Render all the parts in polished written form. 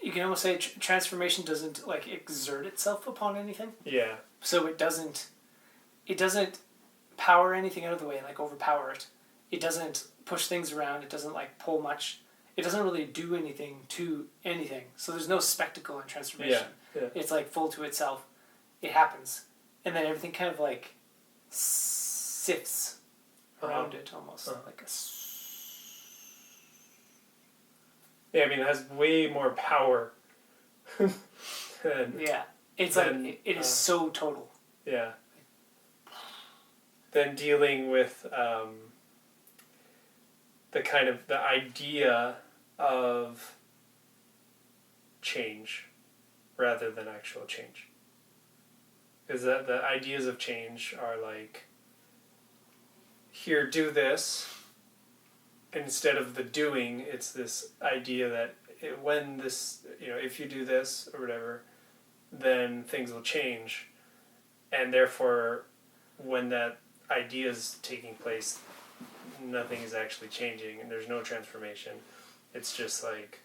you can almost say transformation doesn't like exert itself upon anything. Yeah. So it doesn't power anything out of the way, like overpower it. It doesn't push things around. It doesn't like pull much. It doesn't really do anything to anything. So there's no spectacle in transformation. Yeah. It's like full to itself. It happens, and then everything kind of like sifts around it almost like a. Yeah, I mean, it has way more power. Yeah, it's like it is so total. Yeah. Than dealing with the idea of change rather than actual change. Because the ideas of change are like, here, do this. Instead of the doing, it's this idea that when this, if you do this or whatever, then things will change. And therefore, when that idea is taking place, nothing is actually changing and there's no transformation. It's just like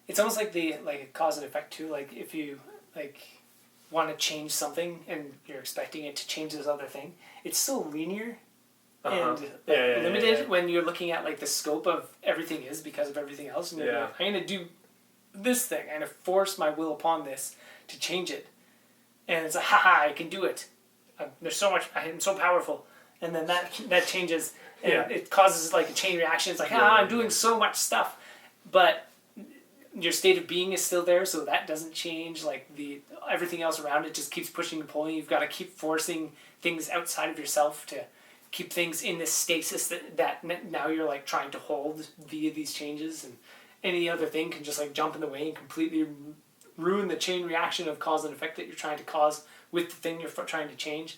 it's almost like the cause and effect too. Like if you want to change something and you're expecting it to change this other thing, it's so linear and limited when you're looking at like the scope of everything is because of everything else, and you're like, I'm gonna do this thing, I'm gonna force my will upon this to change it, and it's like, haha, I can do it. There's so much, I'm so powerful, and then that changes, and it causes like a chain reaction. It's like, I'm doing so much stuff, but your state of being is still there, so that doesn't change. Like everything else around it just keeps pushing and pulling. You've got to keep forcing things outside of yourself to keep things in this stasis that now you're like trying to hold via these changes, and any other thing can just like jump in the way and completely ruin the chain reaction of cause and effect that you're trying to cause with the thing you're trying to change.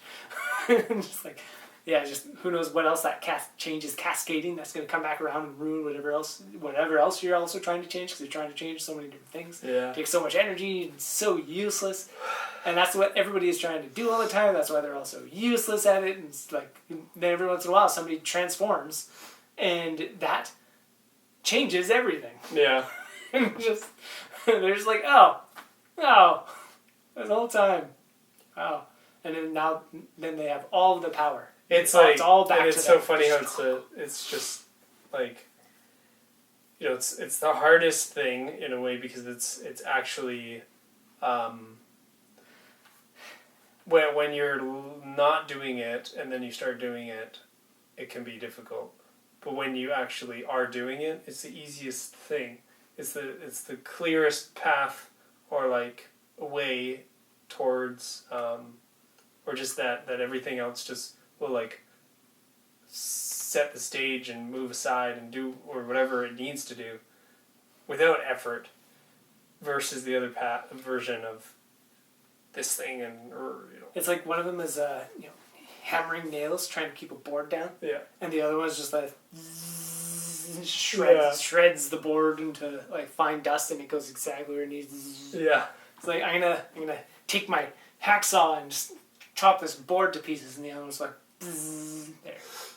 Just like, just who knows what else that change is cascading that's going to come back around and ruin whatever else you're also trying to change, because you're trying to change so many different things. Yeah. It takes so much energy, it's so useless. And that's what everybody is trying to do all the time. That's why they're all so useless at it. And it's like, then every once in a while somebody transforms and that changes everything. Yeah. And they're just like, oh, the whole time. Wow. And then they have all the power. It's like, it's all back and it's to so them. funny how it's just like, it's the hardest thing in a way, because it's actually, when you're not doing it and then you start doing it, it can be difficult. But when you actually are doing it, it's the easiest thing. It's the clearest path, or like a way towards, or just that everything else just will like set the stage and move aside and do or whatever it needs to do without effort, versus the other version of this thing. It's like one of them is hammering nails trying to keep a board down, and the other one is just like shreds the board into like fine dust, and it goes exactly where it needs. It's like, I'm gonna take my hacksaw and just chop this board to pieces, and the other one's like there.